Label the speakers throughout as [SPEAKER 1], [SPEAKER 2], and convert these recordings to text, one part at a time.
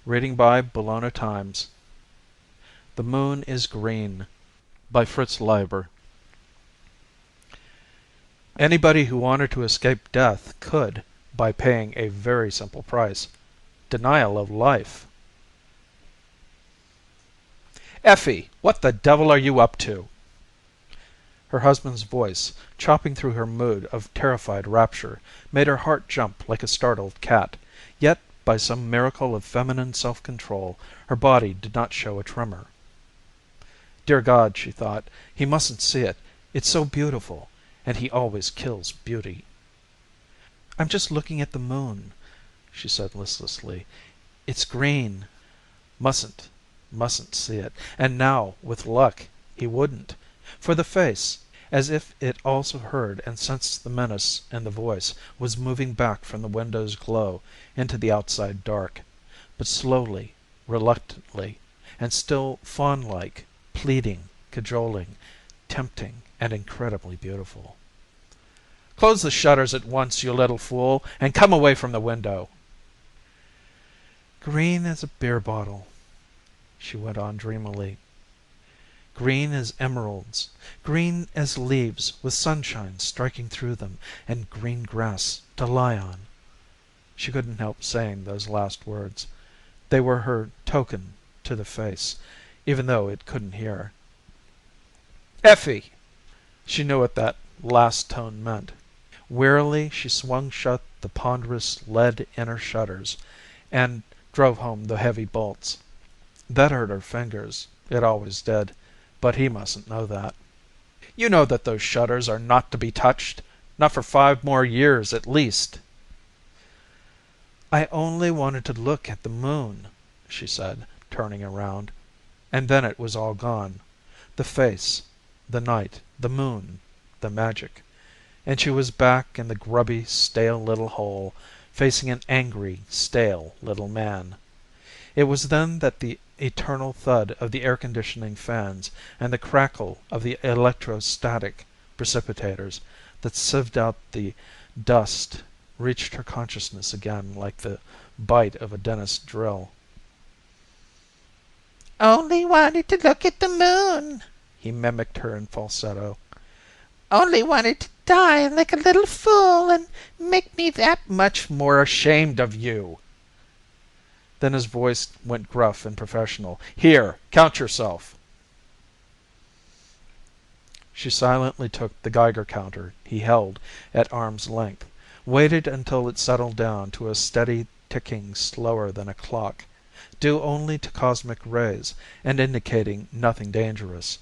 [SPEAKER 1] Reading by Bologna Times. The Moon is Green by Fritz Leiber. Anybody who wanted to escape death could, by paying a very simple price: denial of life. "Effie, what the devil are you up to?" Her husband's voice, chopping through her mood of terrified rapture, made her heart jump like a startled cat, yet by some miracle of feminine self-control her body did not show a tremor. Dear God, she thought, he mustn't see it. It's so beautiful, and he always kills beauty. "I'm just looking at the moon," she said listlessly. "It's green." Mustn't see it. And now, with luck, he wouldn't. For the face, as if it also heard and sensed the menace in the voice, was moving back from the window's glow into the outside dark, but slowly, reluctantly, and still fawn-like, pleading, cajoling, tempting, and incredibly beautiful. "Close the shutters at once, you little fool, and come away from the window." "Green as a beer bottle," she went on dreamily. "Green as emeralds, green as leaves with sunshine striking through them, and green grass to lie on." She couldn't help saying those last words. They were her token to the face, even though it couldn't hear. "Effie!" She knew what that last tone meant. Wearily she swung shut the ponderous lead inner shutters and drove home the heavy bolts. That hurt her fingers. It always did. But he mustn't know that. "You know that those shutters are not to be touched. Not for 5 more years at least." "I only wanted to look at the moon," she said, turning around. And then it was all gone. The face, the night, the moon, the magic. And she was back in the grubby, stale little hole, facing an angry, stale little man. It was then that the eternal thud of the air-conditioning fans and the crackle of the electrostatic precipitators that sieved out the dust reached her consciousness again like the bite of a dentist's drill.
[SPEAKER 2] "Only wanted to look at the moon," he mimicked her in falsetto. "Only wanted to die like a little fool and make me that much more ashamed of you."
[SPEAKER 1] Then his voice went gruff and professional. "Here, count yourself." She silently took the Geiger counter he held at arm's length, waited until it settled down to a steady ticking slower than a clock, due only to cosmic rays and indicating nothing dangerous,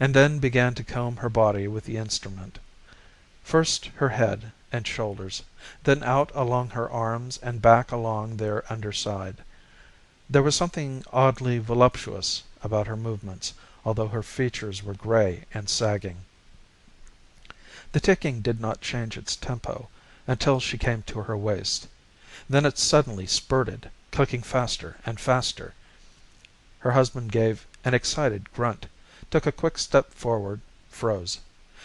[SPEAKER 1] and then began to comb her body with the instrument. First her head and shoulders, then out along her arms and back along their underside. There was something oddly voluptuous about her movements, although her features were gray and sagging. The ticking did not change its tempo until she came to her waist. Then it suddenly spurted, clicking faster and faster. Her husband gave an excited grunt, took a quick step forward, froze.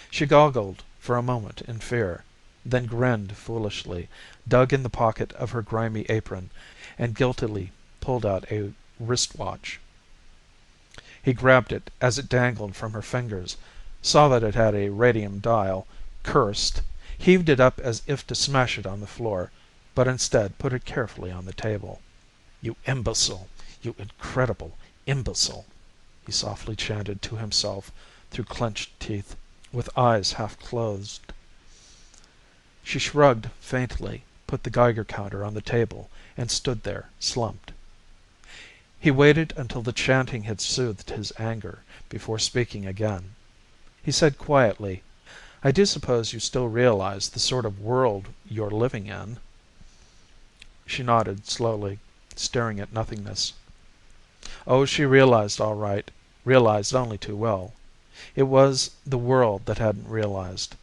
[SPEAKER 1] She goggled for a moment in fear, then grinned foolishly, dug in the pocket of her grimy apron, and guiltily pulled out a wristwatch. He grabbed it as it dangled from her fingers, saw that it had a radium dial, cursed, heaved it up as if to smash it on the floor, but instead put it carefully on the table. "You imbecile! You incredible imbecile!" he softly chanted to himself through clenched teeth, with eyes half closed. She shrugged faintly, put the Geiger counter on the table, and stood there, slumped. He waited until the chanting had soothed his anger before speaking again. He said quietly, "I do suppose you still realize the sort of world you're living in?" She nodded slowly, staring at nothingness. Oh, she realized all right, realized only too well. It was the world that hadn't realized.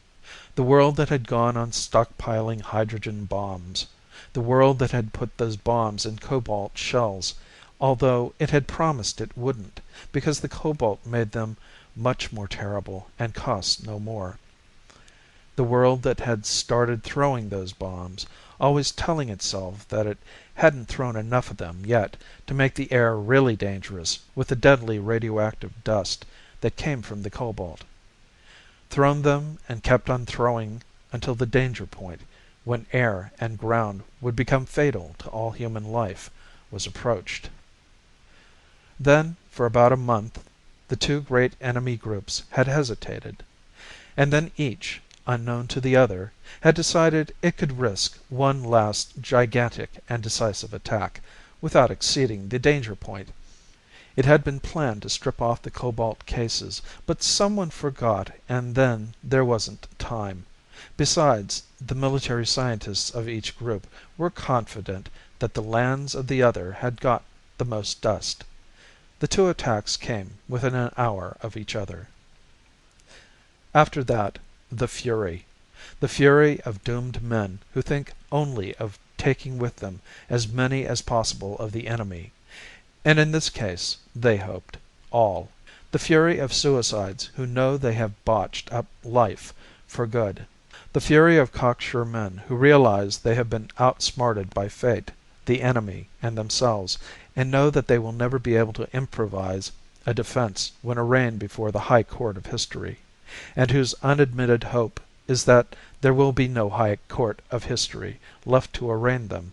[SPEAKER 1] The world that had gone on stockpiling hydrogen bombs. The world that had put those bombs in cobalt shells, although it had promised it wouldn't, because the cobalt made them much more terrible and cost no more. The world that had started throwing those bombs, always telling itself that it hadn't thrown enough of them yet to make the air really dangerous with the deadly radioactive dust that came from the cobalt. Thrown them and kept on throwing until the danger point, when air and ground would become fatal to all human life, was approached. Then, for about a month, the two great enemy groups had hesitated, and then each, unknown to the other, had decided it could risk one last gigantic and decisive attack without exceeding the danger point. It had been planned to strip off the cobalt cases, but someone forgot, and then there wasn't time. Besides, the military scientists of each group were confident that the lands of the other had got the most dust. The two attacks came within an hour of each other. After that, the fury. The fury of doomed men who think only of taking with them as many as possible of the enemy. And in this case, they hoped, all. The fury of suicides who know they have botched up life for good. The fury of cocksure men who realize they have been outsmarted by fate, the enemy, and themselves, and know that they will never be able to improvise a defense when arraigned before the high court of history, and whose unadmitted hope is that there will be no high court of history left to arraign them.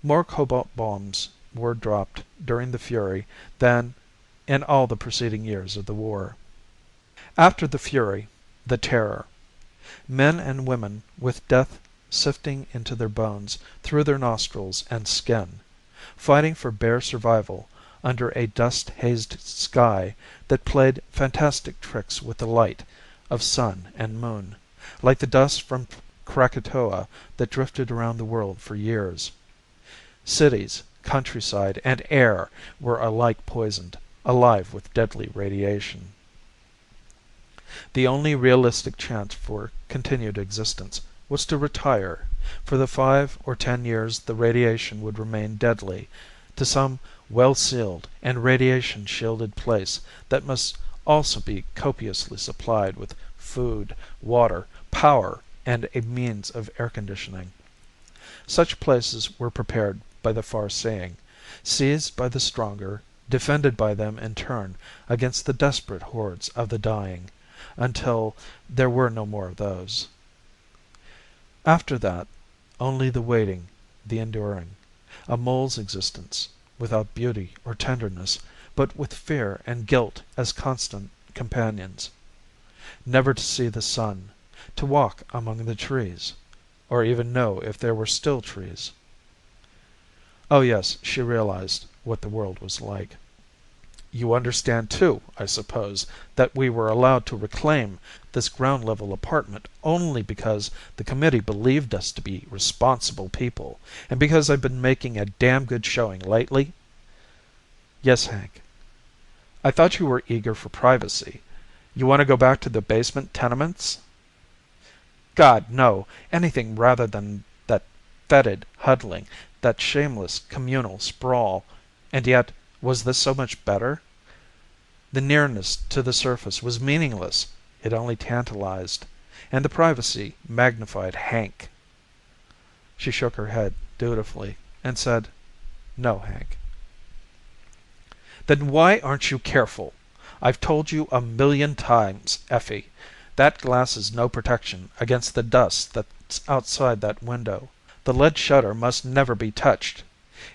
[SPEAKER 1] More cobalt bombs were dropped during the fury than in all the preceding years of the war. After the fury, the terror. Men and women with death sifting into their bones through their nostrils and skin, fighting for bare survival under a dust-hazed sky that played fantastic tricks with the light of sun and moon, like the dust from Krakatoa that drifted around the world for years. Cities, countryside, and air were alike poisoned, alive with deadly radiation. The only realistic chance for continued existence was to retire. For the 5 or 10 years the radiation would remain deadly, to some well-sealed and radiation-shielded place that must also be copiously supplied with food, water, power, and a means of air conditioning. Such places were prepared by the far-seeing, seized by the stronger, defended by them in turn against the desperate hordes of the dying, until there were no more of those. After that, only the waiting, the enduring, a mole's existence, without beauty or tenderness, but with fear and guilt as constant companions. Never to see the sun, to walk among the trees, or even know if there were still trees. Oh yes, she realized what the world was like. You understand too, I suppose, that we were allowed to reclaim this ground-level apartment only because the committee believed us to be responsible people, and because I've been making a damn good showing lately? Yes, Hank. I thought you were eager for privacy. You want to go back to the basement tenements? God, no. Anything rather than that fetid huddling, that shameless communal sprawl. And yet, was this so much better? The nearness to the surface was meaningless. It only tantalized. And the privacy magnified Hank. She shook her head dutifully and said, No, Hank. Then why aren't you careful? I've told you 1,000,000 times, Effie, that glass is no protection against the dust that's outside that window. The lead shutter must never be touched.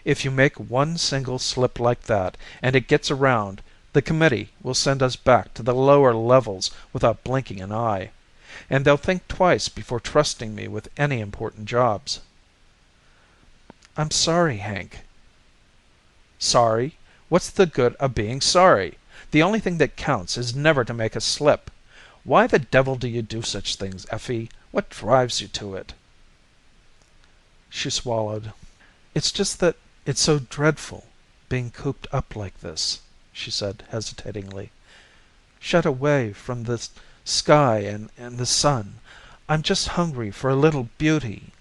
[SPEAKER 1] If you make one single slip like that, and it gets around, the committee will send us back to the lower levels without blinking an eye. And they'll think twice before trusting me with any important jobs. I'm sorry, Hank. Sorry? What's the good of being sorry? The only thing that counts is never to make a slip. Why the devil do you do such things, Effie? What drives you to it? She swallowed. It's just that it's so dreadful, being cooped up like this, she said hesitatingly. Shut away from the sky and the sun. I'm just hungry for a little beauty.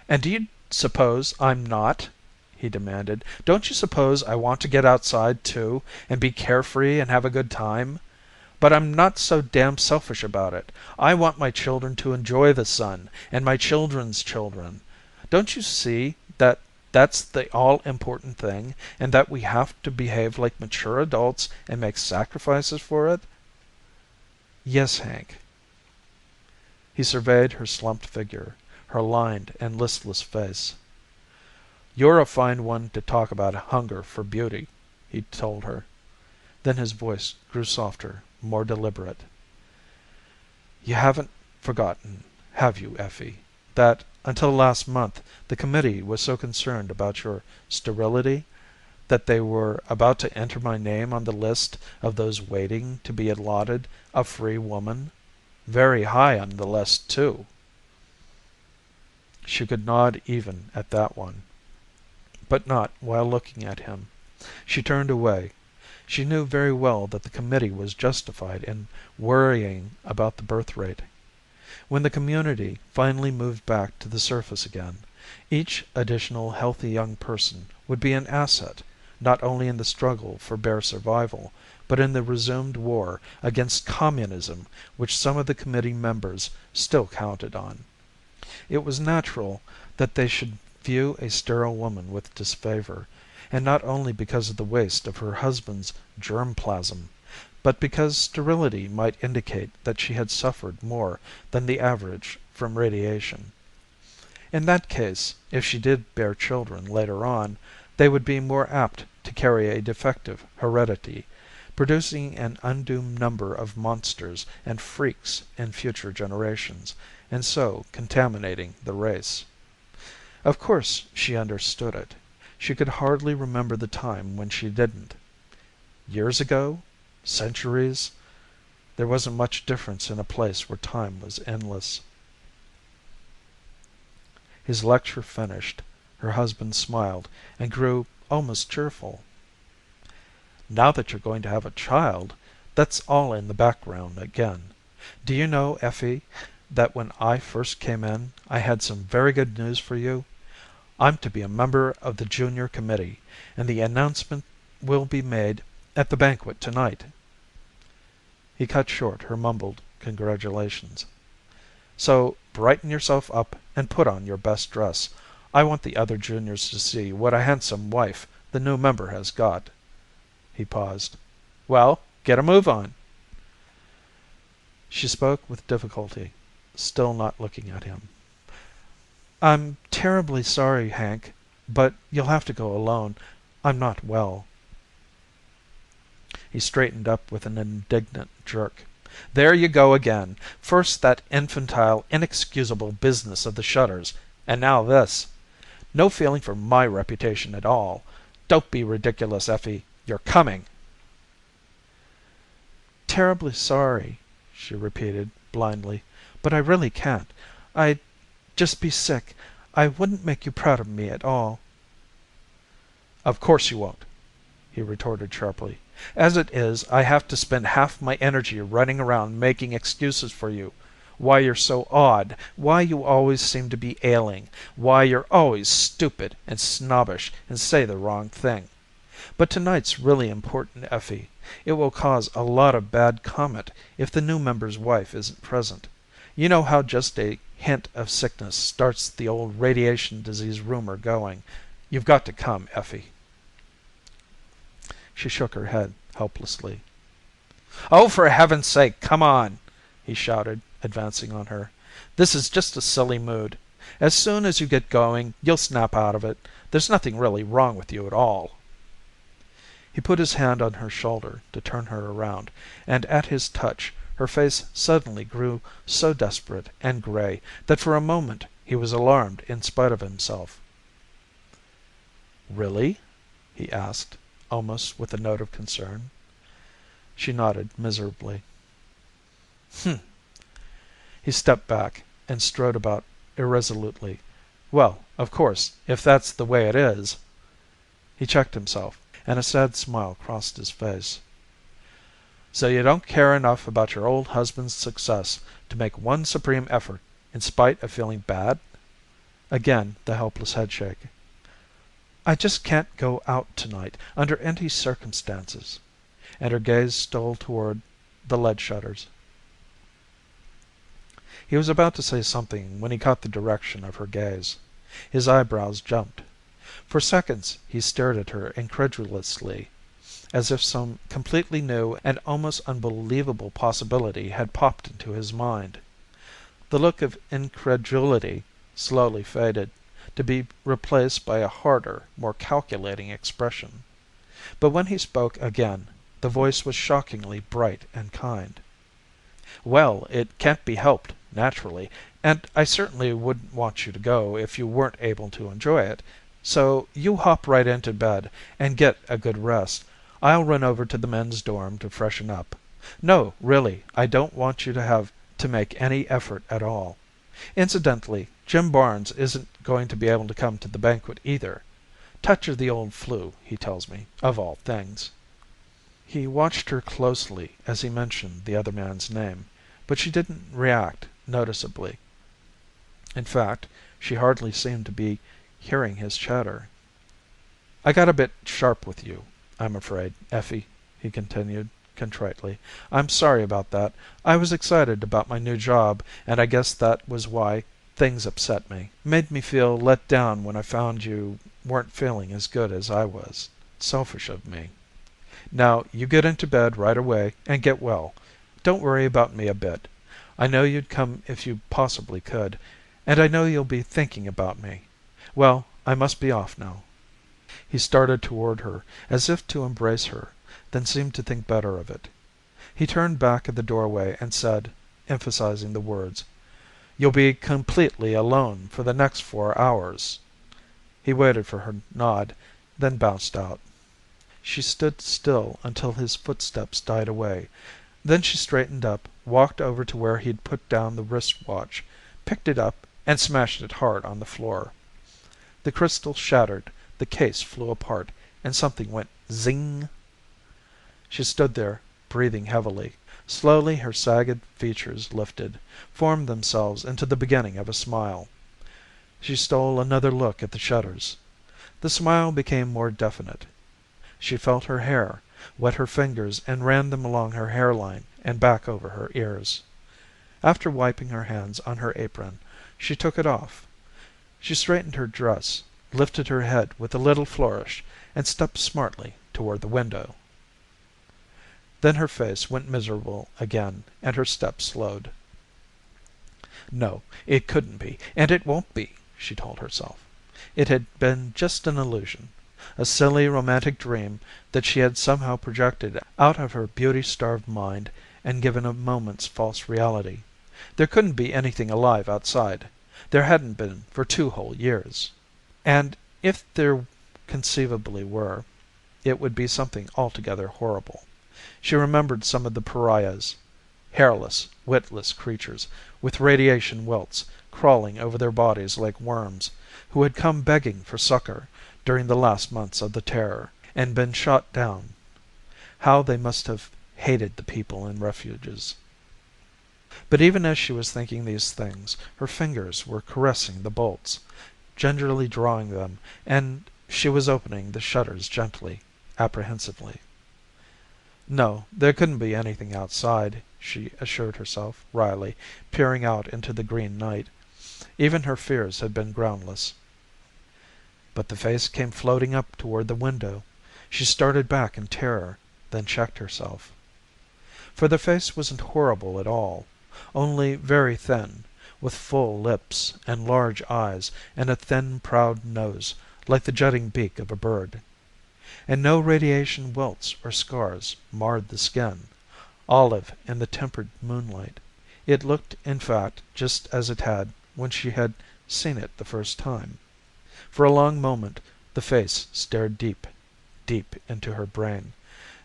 [SPEAKER 1] And do you suppose I'm not? He demanded. Don't you suppose I want to get outside too, and be carefree and have a good time? But I'm not so damn selfish about it. I want my children to enjoy the sun, and my children's children. Don't you see that that's the all important thing, and that we have to behave like mature adults and make sacrifices for it?" "Yes, Hank." He surveyed her slumped figure, her lined and listless face. "You're a fine one to talk about hunger for beauty," he told her. Then his voice grew softer, more deliberate. "You haven't forgotten, have you, Effie, that until last month the committee was so concerned about your sterility that they were about to enter my name on the list of those waiting to be allotted a free woman? Very high on the list, too." She could nod even at that one, but not while looking at him. She turned away. She knew very well that the committee was justified in worrying about the birth rate. When the community finally moved back to the surface again, each additional healthy young person would be an asset, not only in the struggle for bare survival, but in the resumed war against communism which some of the committee members still counted on. It was natural that they should view a sterile woman with disfavor, and not only because of the waste of her husband's germ plasm, but because sterility might indicate that she had suffered more than the average from radiation. In that case, if she did bear children later on, they would be more apt to carry a defective heredity, producing an undue number of monsters and freaks in future generations, and so contaminating the race. Of course she understood it. She could hardly remember the time when she didn't. Years ago? Centuries? There wasn't much difference in a place where time was endless. His lecture finished, her husband smiled and grew almost cheerful. "Now that you're going to have a child, that's all in the background again. Do you know, Effie, that when I first came in, I had some very good news for you? I'm to be a member of the junior committee, and the announcement will be made at the banquet tonight." He cut short her mumbled congratulations. "So brighten yourself up and put on your best dress. I want the other juniors to see what a handsome wife the new member has got." He paused. "Well, get a move on." She spoke with difficulty, still not looking at him. "I'm terribly sorry, Hank, but you'll have to go alone. I'm not well." He straightened up with an indignant jerk. "There you go again. First that infantile, inexcusable business of the shutters, and now this. No feeling for my reputation at all. Don't be ridiculous, Effie. You're coming." "Terribly sorry," she repeated, blindly, "but I really can't. I'd just be sick. I wouldn't make you proud of me at all." "Of course you won't," he retorted sharply. "As it is, I have to spend half my energy running around making excuses for you. Why you're so odd, why you always seem to be ailing, why you're always stupid and snobbish and say the wrong thing. But tonight's really important, Effie. It will cause a lot of bad comment if the new member's wife isn't present. You know how just a hint of sickness starts the old radiation disease rumor going. You've got to come, Effie." She shook her head helplessly. "Oh, for heaven's sake, come on!" he shouted, advancing on her. "This is just a silly mood. As soon as you get going, you'll snap out of it. There's nothing really wrong with you at all." He put his hand on her shoulder to turn her around, and at his touch her face suddenly grew so desperate and gray that for a moment he was alarmed in spite of himself. "Really?" he asked, almost with a note of concern. She nodded miserably. "Hm." He stepped back and strode about irresolutely. "Well, of course, if that's the way it is." He checked himself, and a sad smile crossed his face. "So you don't care enough about your old husband's success to make one supreme effort in spite of feeling bad?" Again the helpless headshake. "I just can't go out tonight under any circumstances," and her gaze stole toward the lead shutters. He was about to say something when he caught the direction of her gaze. His eyebrows jumped. For seconds he stared at her incredulously, as if some completely new and almost unbelievable possibility had popped into his mind. The look of incredulity slowly faded, to be replaced by a harder, more calculating expression. But when he spoke again, the voice was shockingly bright and kind. "Well, it can't be helped, naturally, and I certainly wouldn't want you to go if you weren't able to enjoy it. So you hop right into bed and get a good rest. I'll run over to the men's dorm to freshen up. No, really, I don't want you to have to make any effort at all. Incidentally, Jim Barnes isn't going to be able to come to the banquet either. Touch of the old flu, he tells me, of all things." He watched her closely as he mentioned the other man's name, but she didn't react noticeably. In fact, she hardly seemed to be hearing his chatter. "I got a bit sharp with you, I'm afraid, Effie," he continued contritely. "I'm sorry about that. I was excited about my new job, and I guess that was why things upset me. Made me feel let down when I found you weren't feeling as good as I was. Selfish of me. Now you get into bed right away and get well. Don't worry about me a bit. I know you'd come if you possibly could, and I know you'll be thinking about me. Well, I must be off now." He started toward her, as if to embrace her, then seemed to think better of it. He turned back at the doorway and said, emphasizing the words, "You'll be completely alone for the next 4 hours." He waited for her nod, then bounced out. She stood still until his footsteps died away. Then she straightened up, walked over to where he'd put down the wrist watch, picked it up, and smashed it hard on the floor. The crystal shattered, the case flew apart, and something went zing. She stood there, breathing heavily. Slowly her sagged features lifted, formed themselves into the beginning of a smile. She stole another look at the shutters. The smile became more definite. She felt her hair, wet her fingers and ran them along her hairline and back over her ears. After wiping her hands on her apron, she took it off. She straightened her dress, lifted her head with a little flourish, and stepped smartly toward the window. Then her face went miserable again, and her step slowed. No, it couldn't be, and it won't be, she told herself. It had been just an illusion, a silly romantic dream that she had somehow projected out of her beauty-starved mind and given a moment's false reality. There couldn't be anything alive outside. There hadn't been for 2 whole years. And if there conceivably were, it would be something altogether horrible. She remembered some of the pariahs, hairless, witless creatures with radiation welts crawling over their bodies like worms, who had come begging for succor during the last months of the terror, and been shot down. How they must have hated the people in refuges. But even as she was thinking these things, her fingers were caressing the bolts, gingerly drawing them, and she was opening the shutters gently, apprehensively. No, there couldn't be anything outside, she assured herself wryly, peering out into the green night. Even her fears had been groundless. But the face came floating up toward the window. She started back in terror, then checked herself. For the face wasn't horrible at all, only very thin, with full lips and large eyes and a thin, proud nose like the jutting beak of a bird. And no radiation welts or scars marred the skin, olive in the tempered moonlight. It looked, in fact, just as it had when she had seen it the first time. For a long moment the face stared deep, deep into her brain.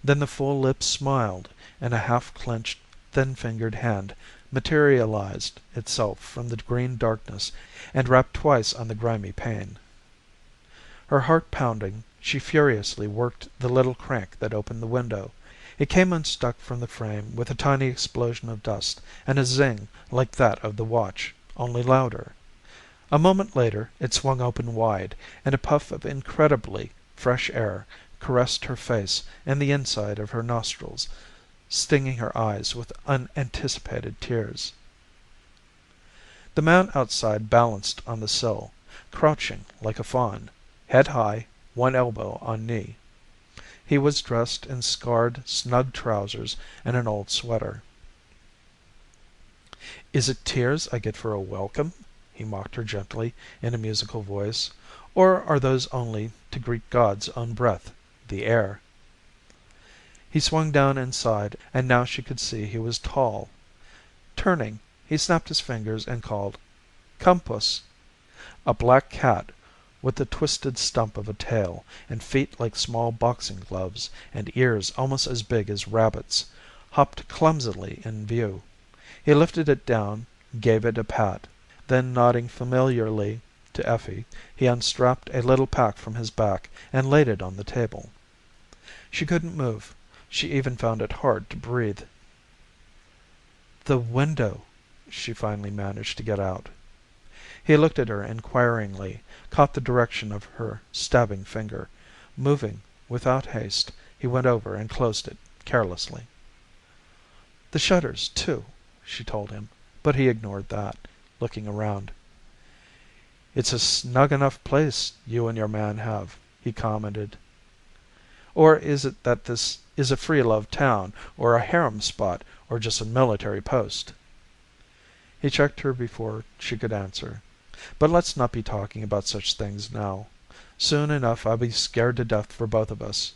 [SPEAKER 1] Then the full lips smiled, and a half-clenched, thin-fingered hand materialized itself from the green darkness and rapped twice on the grimy pane. Her heart pounding, she furiously worked the little crank that opened the window. It came unstuck from the frame with a tiny explosion of dust and a zing like that of the watch, only louder. A moment later it swung open wide, and a puff of incredibly fresh air caressed her face and the inside of her nostrils, stinging her eyes with unanticipated tears. The man outside balanced on the sill, crouching like a fawn, head high, one elbow on knee. He was dressed in scarred, snug trousers and an old sweater. "Is it tears I get for a welcome?" he mocked her gently in a musical voice. "Or are those only to greet God's own breath, the air?" He swung down inside, and now she could see he was tall. Turning, he snapped his fingers and called, "Come, puss." A black cat, with the twisted stump of a tail, and feet like small boxing gloves, and ears almost as big as rabbits', hopped clumsily in view. He lifted it down, gave it a pat. Then nodding familiarly to Effie, he unstrapped a little pack from his back and laid it on the table. She couldn't move. She even found it hard to breathe. "The window," she finally managed to get out. He looked at her inquiringly, caught the direction of her stabbing finger. Moving without haste, he went over and closed it carelessly. "The shutters, too," she told him, but he ignored that, looking around. "It's a snug enough place you and your man have," he commented. "Or is it that this is a free love town, or a harem spot, or just a military post?" He checked her before she could answer. "But let's not be talking about such things now. Soon enough I'll be scared to death for both of us.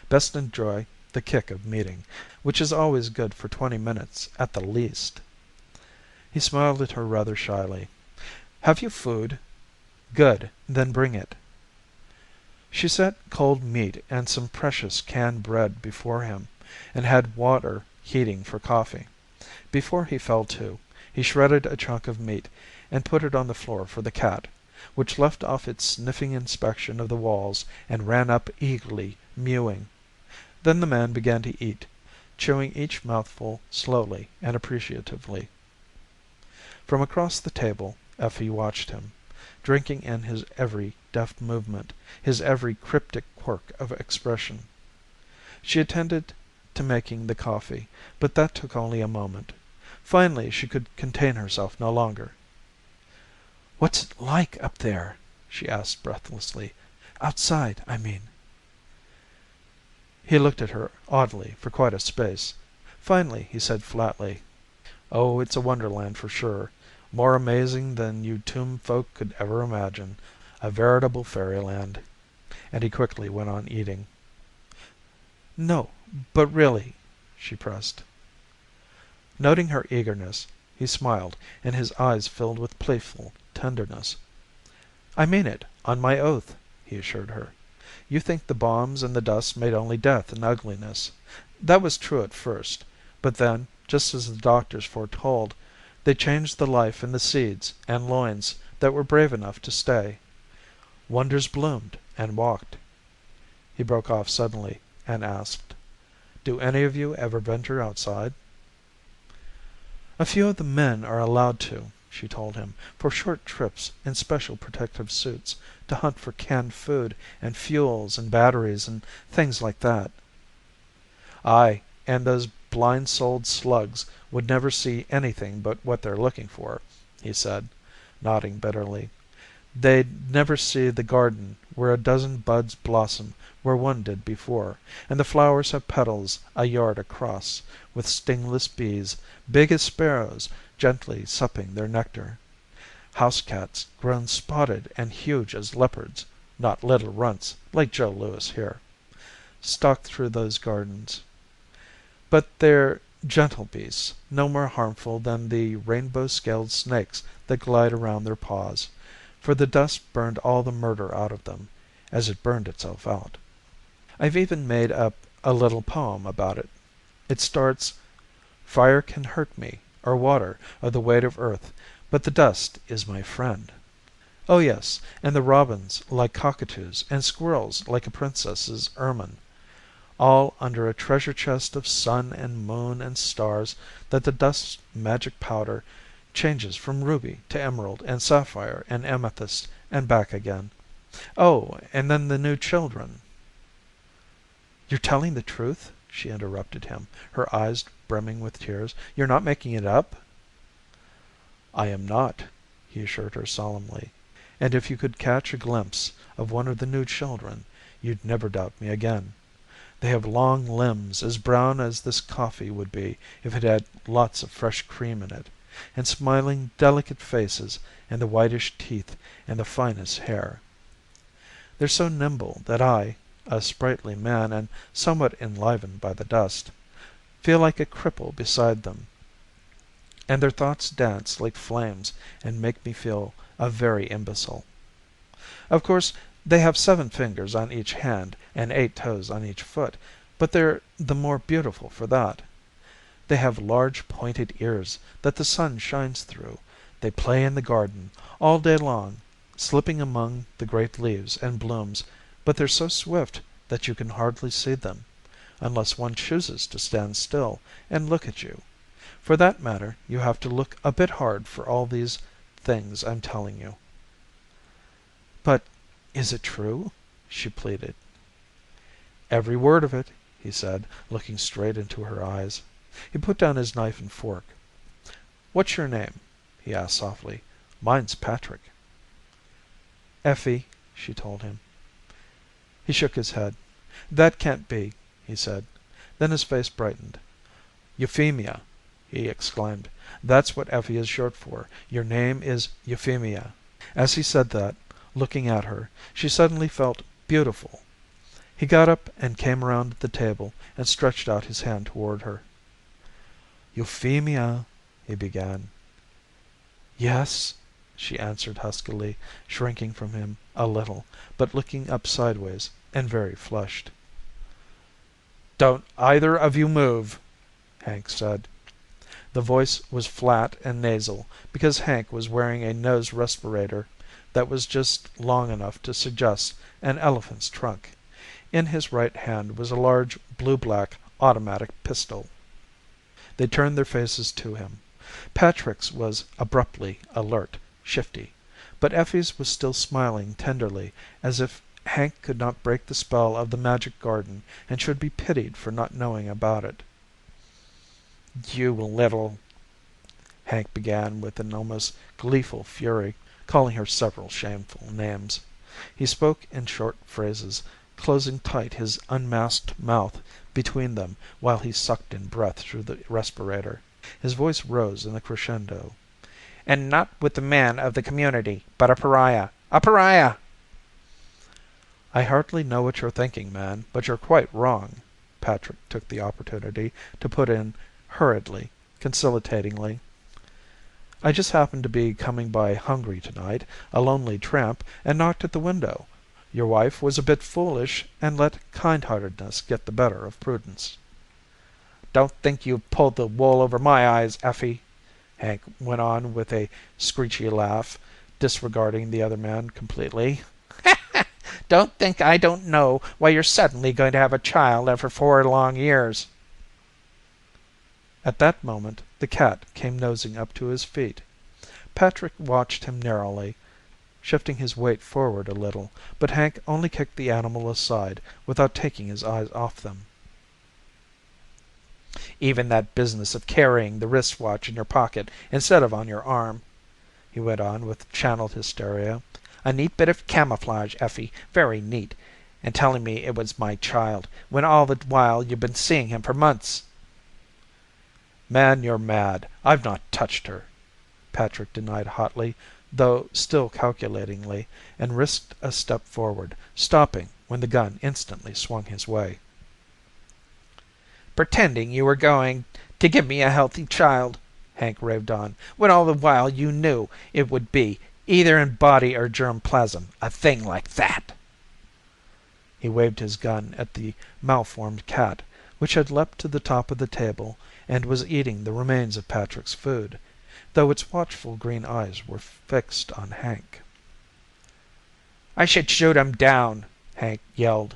[SPEAKER 1] Best enjoy the kick of meeting, which is always good for 20 minutes at the least." He smiled at her rather shyly. "Have you food? Good, then bring it." She set cold meat and some precious canned bread before him, and had water heating for coffee. Before he fell to, he shredded a chunk of meat and put it on the floor for the cat, which left off its sniffing inspection of the walls and ran up eagerly, mewing. Then the man began to eat, chewing each mouthful slowly and appreciatively. From across the table Effie watched him, drinking in his every deft movement, his every cryptic quirk of expression. She attended to making the coffee, but that took only a moment. Finally she could contain herself no longer. "What's it like up there?" she asked breathlessly. "Outside, I mean." He looked at her oddly for quite a space. Finally he said flatly, "Oh, it's a wonderland for sure. More amazing than you tomb folk could ever imagine. A veritable fairyland." And he quickly went on eating. "No, but really," she pressed. Noting her eagerness, he smiled, and his eyes filled with playful tenderness. "I mean it, on my oath," he assured her. "You think the bombs and the dust made only death and ugliness. That was true at first, but then, just as the doctors foretold, they changed the life in the seeds and loins that were brave enough to stay. Wonders bloomed and walked." He broke off suddenly and asked, "Do any of you ever venture outside?" "A few of the men are allowed to," she told him, "for short trips in special protective suits, to hunt for canned food and fuels and batteries and things like that." "Aye, and those blind-souled slugs would never see anything but what they're looking for," he said, nodding bitterly. "They'd never see the garden where a dozen buds blossom where one did before, and the flowers have petals a yard across, with stingless bees, big as sparrows, gently supping their nectar. House cats grown spotted and huge as leopards, not little runts like Joe Louis here, stalk through those gardens. But they're gentle beasts, no more harmful than the rainbow-scaled snakes that glide around their paws, for the dust burned all the murder out of them, as it burned itself out. I've even made up a little poem about it. It starts, 'Fire can hurt me, or water, or the weight of earth, but the dust is my friend.' Oh yes, and the robins like cockatoos, and squirrels like a princess's ermine, all under a treasure chest of sun and moon and stars that the dust's magic powder changes from ruby to emerald and sapphire and amethyst and back again. Oh, and then the new children." "You're telling the truth?" she interrupted him, her eyes brimming with tears. "You're not making it up?" "I am not," he assured her solemnly. "And if you could catch a glimpse of one of the new children, you'd never doubt me again. They have long limbs as brown as this coffee would be if it had lots of fresh cream in it, and smiling, delicate faces, and the whitish teeth and the finest hair. They're so nimble that I, a sprightly man and somewhat enlivened by the dust, feel like a cripple beside them, and their thoughts dance like flames and make me feel a very imbecile. Of course, they have 7 fingers on each hand and 8 toes on each foot, but they're the more beautiful for that. They have large pointed ears that the sun shines through. They play in the garden all day long, slipping among the great leaves and blooms, but they're so swift that you can hardly see them, unless one chooses to stand still and look at you. For that matter, you have to look a bit hard for all these things I'm telling you." "But is it true?" she pleaded. "Every word of it," he said, looking straight into her eyes. He put down his knife and fork. "What's your name?" he asked softly. "Mine's Patrick." "Effie," she told him. He shook his head. "That can't be," he said. Then his face brightened. "Euphemia!" he exclaimed. "That's what Effie is short for. Your name is Euphemia." As he said that, looking at her, she suddenly felt beautiful. He got up and came around the table and stretched out his hand toward her. "Euphemia," he began. "Yes," she answered huskily, shrinking from him a little, but looking up sideways and very flushed. "Don't either of you move," Hank said. The voice was flat and nasal because Hank was wearing a nose respirator that was just long enough to suggest an elephant's trunk. In his right hand was a large blue-black automatic pistol. They turned their faces to him. Patrick's was abruptly alert, shifty, but Effie's was still smiling tenderly, as if Hank could not break the spell of the magic garden and should be pitied for not knowing about it. "You little," Hank began with an almost gleeful fury, calling her several shameful names. He spoke in short phrases, closing tight his unmasked mouth between them while he sucked in breath through the respirator. His voice rose in a crescendo. "And not with the man of the community, but a pariah. A pariah!" "I hardly know what you're thinking, man, but you're quite wrong," Patrick took the opportunity to put in hurriedly, conciliatingly. "I just happened to be coming by hungry tonight, a lonely tramp, and knocked at the window. Your wife was a bit foolish and let kind-heartedness get the better of prudence." "Don't think you've pulled the wool over my eyes, Effie," Hank went on with a screechy laugh, disregarding the other man completely. "Don't think I don't know why you're suddenly going to have a child after 4 long years." At that moment the cat came nosing up to his feet. Patrick watched him narrowly, shifting his weight forward a little, but Hank only kicked the animal aside without taking his eyes off them. "Even that business of carrying the wrist watch in your pocket instead of on your arm," he went on with channeled hysteria. "A neat bit of camouflage, Effie, very neat, and telling me it was my child, when all the while you've been seeing him for months." "Man, you're mad. I've not touched her," Patrick denied hotly, though still calculatingly, and risked a step forward, stopping when the gun instantly swung his way. "Pretending you were going to give me a healthy child," Hank raved on, "when all the while you knew it would be, either in body or germ plasm, a thing like that." He waved his gun at the malformed cat, which had leapt to the top of the table and was eating the remains of Patrick's food, though its watchful green eyes were fixed on Hank. "I should shoot him down," Hank yelled,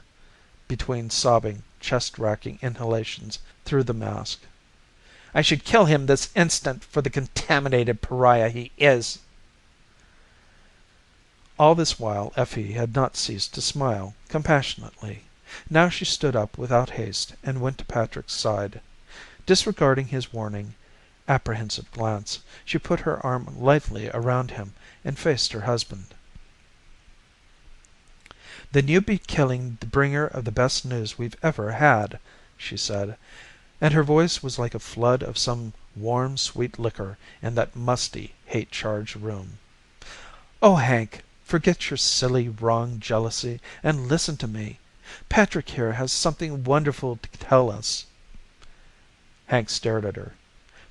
[SPEAKER 1] between sobbing, chest-racking inhalations through the mask. "I should kill him this instant for the contaminated pariah he is." All this while Effie had not ceased to smile compassionately. Now she stood up without haste and went to Patrick's side. Disregarding his warning, apprehensive glance, she put her arm lightly around him and faced her husband. "Then you be killing the bringer of the best news we've ever had," she said, and her voice was like a flood of some warm, sweet liquor in that musty, hate-charged room. "Oh, Hank, forget your silly, wrong jealousy and listen to me. Patrick here has something wonderful to tell us." Hank stared at her.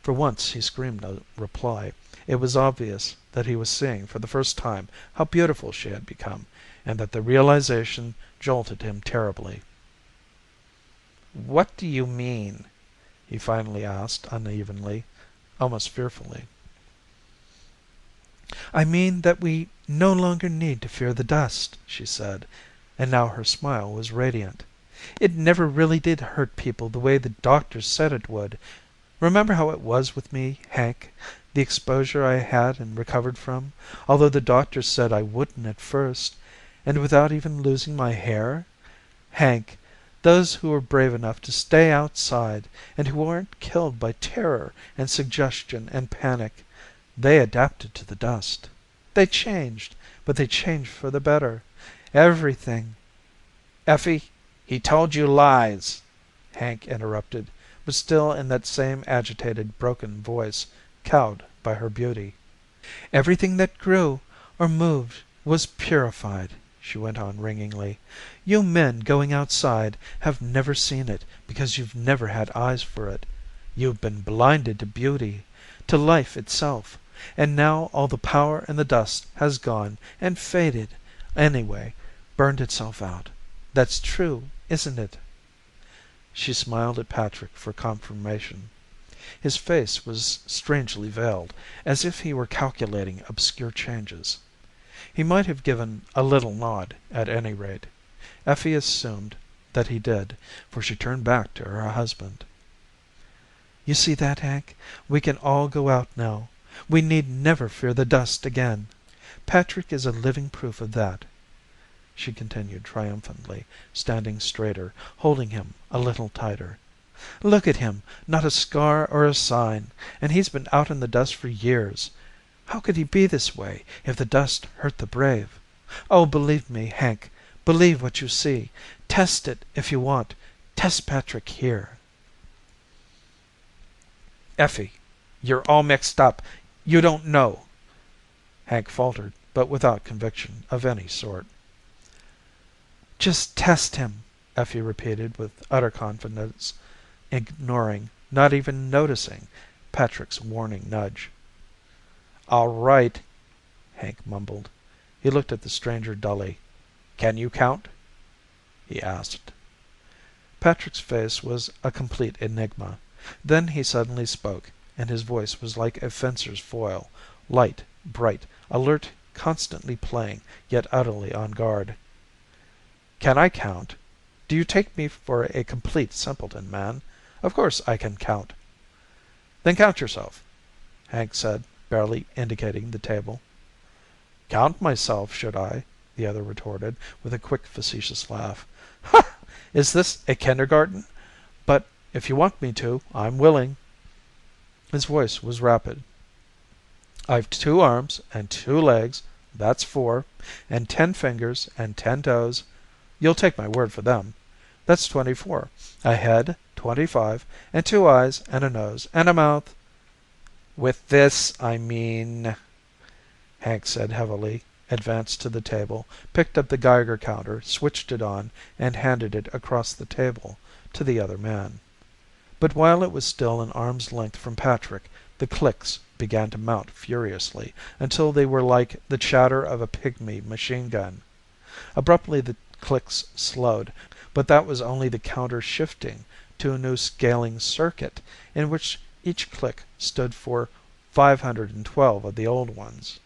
[SPEAKER 1] For once he screamed no reply. It was obvious that he was seeing for the first time how beautiful she had become, and that the realization jolted him terribly. "What do you mean?" he finally asked unevenly, almost fearfully. "I mean that we no longer need to fear the dust," she said, and now her smile was radiant. "It never really did hurt people the way the doctors said it would. Remember how it was with me, Hank, the exposure I had and recovered from, although the doctors said I wouldn't at first, and without even losing my hair? Hank, those who were brave enough to stay outside, and who weren't killed by terror and suggestion and panic, they adapted to the dust. They changed, but they changed for the better. Everything." "Effie, he told you lies," Hank interrupted, but still in that same agitated, broken voice, cowed by her beauty. "Everything that grew or moved was purified," she went on ringingly. "You men going outside have never seen it because you've never had eyes for it. You've been blinded to beauty, to life itself, and now all the power in the dust has gone and faded, anyway, burned itself out. That's true, isn't it?" She smiled at Patrick for confirmation. His face was strangely veiled, as if he were calculating obscure changes. He might have given a little nod, at any rate. Effie assumed that he did, for she turned back to her husband. "You see that, Hank? We can all go out now. We need never fear the dust again. Patrick is a living proof of that," she continued triumphantly, standing straighter, holding him a little tighter. "Look at him, not a scar or a sign, and he's been out in the dust for years. How could he be this way if the dust hurt the brave? Oh, believe me, Hank, believe what you see. Test it if you want. Test Patrick here."
[SPEAKER 2] "Effie, you're all mixed up. You don't know."
[SPEAKER 1] Hank faltered, but without conviction of any sort.
[SPEAKER 2] "Just test him,"
[SPEAKER 1] Effie repeated with utter confidence, ignoring, not even noticing, Patrick's warning nudge.
[SPEAKER 2] "All right,"
[SPEAKER 1] Hank mumbled. He looked at the stranger dully.
[SPEAKER 2] "Can you count?"
[SPEAKER 1] he asked. Patrick's face was a complete enigma. Then he suddenly spoke, and his voice was like a fencer's foil, light, bright, alert, constantly playing, yet utterly on guard. "Can I count? Do you take me for a complete simpleton, man? Of course I can count." "Then count yourself," Hank said, barely indicating the table. "Count myself, should I?" the other retorted, with a quick, facetious laugh. "Ha! Is this a kindergarten? But if you want me to, I'm willing." His voice was rapid. "I've 2 arms and 2 legs, that's 4, and 10 fingers and 10 toes. You'll take my word for them. That's 24. A head, 25, and 2 eyes and a nose and a mouth." "With this, I mean," Hank said heavily, advanced to the table, picked up the Geiger counter, switched it on, and handed it across the table to the other man. But while it was still an arm's length from Patrick, the clicks began to mount furiously, until they were like the chatter of a pygmy machine gun. Abruptly the clicks slowed, but that was only the counter shifting to a new scaling circuit, in which each click stood for 512 of the old ones.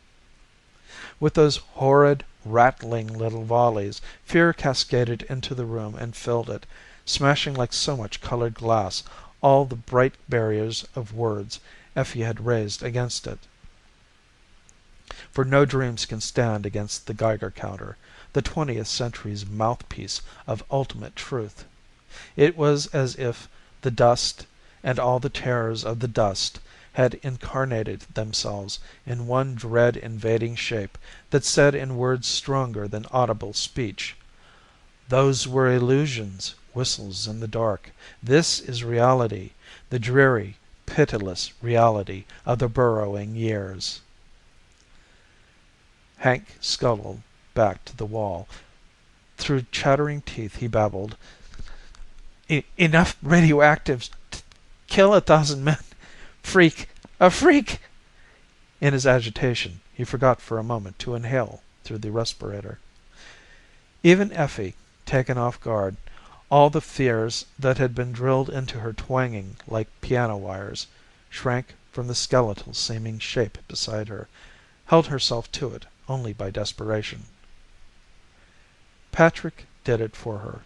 [SPEAKER 1] With those horrid, rattling little volleys, fear cascaded into the room and filled it, smashing like so much colored glass all the bright barriers of words Effie had raised against it. For no dreams can stand against the Geiger counter. the 20th century's mouthpiece of ultimate truth. It was as if the dust and all the terrors of the dust had incarnated themselves in one dread invading shape that said in words stronger than audible speech, "Those were illusions, whistles in the dark. This is reality, the dreary, pitiless reality of the burrowing years." Hank scuttled back to the wall. Through chattering teeth he babbled, "Enough radioactives to kill 1,000 men. Freak! A freak!" In his agitation, he forgot for a moment to inhale through the respirator. Even Effie, taken off guard, all the fears that had been drilled into her twanging like piano wires, shrank from the skeletal seeming shape beside her, held herself to it only by desperation. Patrick did it for her.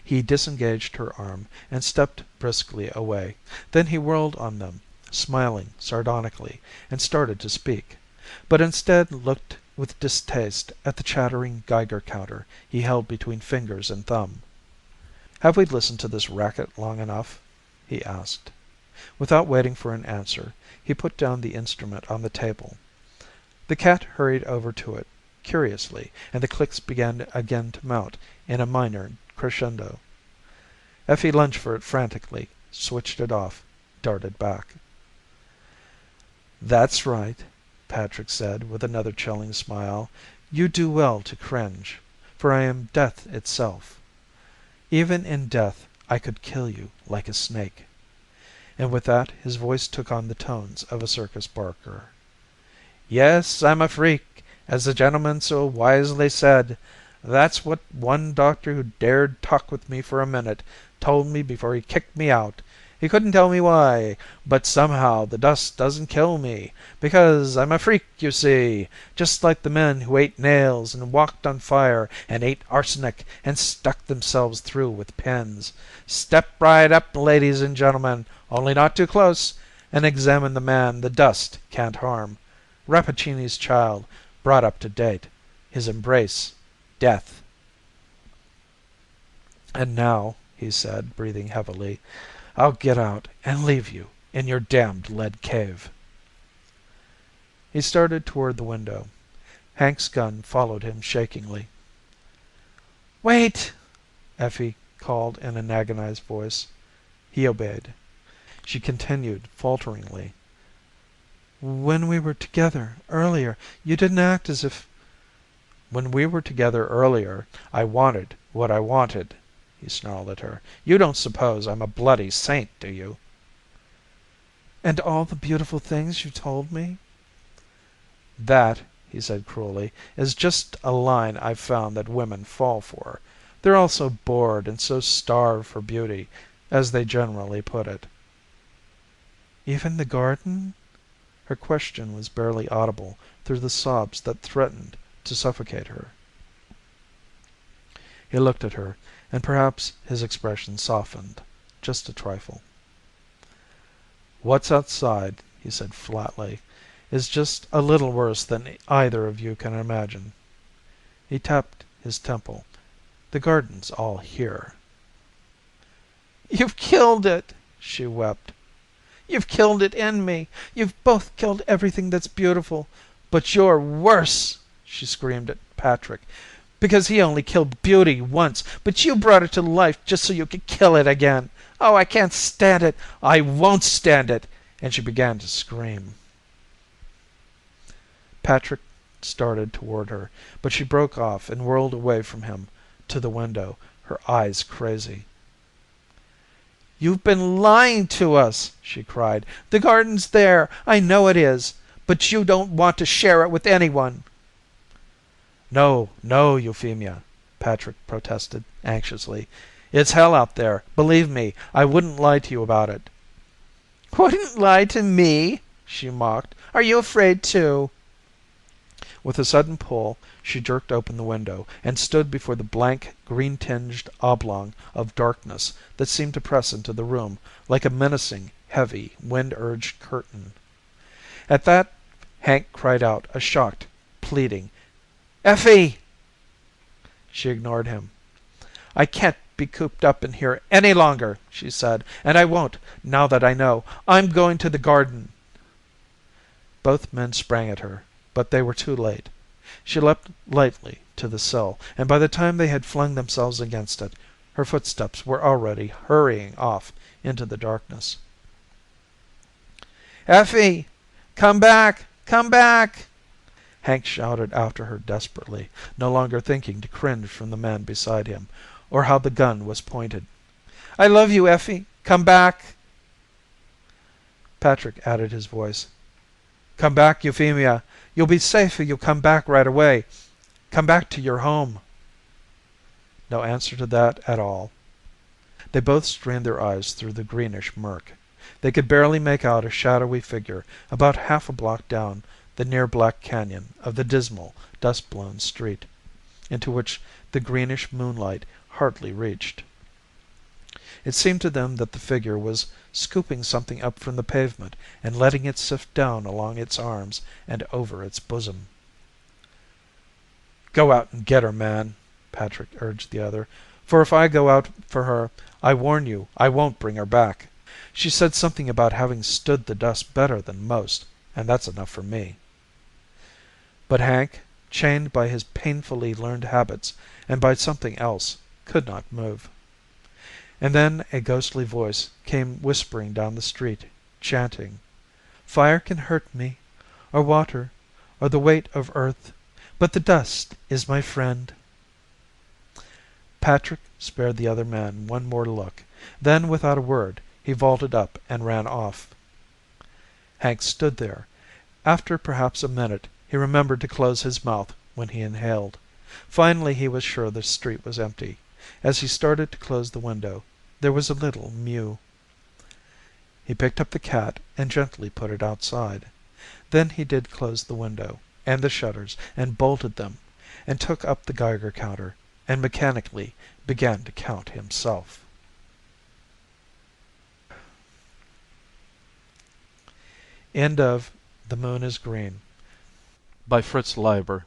[SPEAKER 1] He disengaged her arm and stepped briskly away. Then he whirled on them, smiling sardonically, and started to speak, but instead looked with distaste at the chattering Geiger counter he held between fingers and thumb. "Have we listened to this racket long enough?" he asked. Without waiting for an answer, he put down the instrument on the table. The cat hurried over to it, curiously, and the clicks began again to mount in a minor crescendo. Effie lunged for it frantically, switched it off, darted back. "That's right," Patrick said with another chilling smile. "You do well to cringe, for I am death itself. Even in death I could kill you like a snake." And with that his voice took on the tones of a circus barker. "Yes, I'm a freak, as the gentleman so wisely said. That's what one doctor who dared talk with me for a minute told me before he kicked me out. He couldn't tell me why, but somehow the dust doesn't kill me, because I'm a freak, you see, just like the men who ate nails and walked on fire and ate arsenic and stuck themselves through with pins. Step right up, ladies and gentlemen, only not too close, and examine the man the dust can't harm. Rappaccini's child, brought up to date. His embrace. Death." "And now," he said, breathing heavily, "I'll get out and leave you in your damned lead cave." He started toward the window. Hank's gun followed him shakingly. "Wait!" Effie called in an agonized voice. He obeyed. She continued falteringly, "When we were together earlier, you didn't act as if—" "When we were together earlier, I wanted what I wanted," he snarled at her. "You don't suppose I'm a bloody saint, do you?" "And all the beautiful things you told me?" "That," he said cruelly, "is just a line I've found that women fall for. They're all so bored and so starved for beauty, as they generally put it." "Even the garden?" Her question was barely audible through the sobs that threatened to suffocate her. He looked at her, and perhaps his expression softened, just a trifle. "What's outside," he said flatly, "is just a little worse than either of you can imagine." He tapped his temple. "The garden's all here." "You've killed it," she wept. "You've killed it in me. You've both killed everything that's beautiful. But you're worse," she screamed at Patrick, "because he only killed beauty once, but you brought it to life just so you could kill it again. Oh, I can't stand it. I won't stand it." And she began to scream. Patrick started toward her, but she broke off and whirled away from him to the window, her eyes crazy. "You've been lying to us," she cried. "The garden's there. I know it is. But you don't want to share it with anyone." "No, no, Euphemia," Patrick protested anxiously. "It's hell out there. Believe me, I wouldn't lie to you about it." "Wouldn't lie to me?" she mocked. "Are you afraid too?" With a sudden pull, she jerked open the window, and stood before the blank, green-tinged oblong of darkness that seemed to press into the room like a menacing, heavy, wind-urged curtain. At that, Hank cried out a shocked, pleading, Effie! She ignored him. I can't be cooped up in here any longer, she said, and I won't, now that I know. I'm going to the garden. Both men sprang at her, but they were too late. She leapt lightly to the sill, and by the time they had flung themselves against it, her footsteps were already hurrying off into the darkness. Effie! Come back! Come back! Hank shouted after her desperately, no longer thinking to cringe from the man beside him, or how the gun was pointed. I love you, Effie! Come back! Patrick added his voice. Come back, Euphemia. You'll be safe if you come back right away. Come back to your home. No answer to that at all. They both strained their eyes through the greenish murk. They could barely make out a shadowy figure about half a block down the near black canyon of the dismal, dust-blown street, into which the greenish moonlight hardly reached. It seemed to them that the figure was scooping something up from the pavement and letting it sift down along its arms and over its bosom. Go out and get her, man, Patrick urged the other. For if I go out for her, I warn you I won't bring her back. She said something about having stood the dust better than most, and that's enough for me. But Hank, chained by his painfully learned habits and by something else, could not move. And then a ghostly voice came whispering down the street, chanting, Fire can hurt me, or water, or the weight of earth, but the dust is my friend. Patrick spared the other man one more look. Then, without a word, he vaulted up and ran off. Hank stood there. After perhaps a minute, he remembered to close his mouth when he inhaled. Finally, he was sure the street was empty. As he started to close the window, there was a little mew. He picked up the cat and gently put it outside. Then he did close the window and the shutters and bolted them, and took up the Geiger counter and mechanically began to count himself. End of The Moon is Green by Fritz Leiber.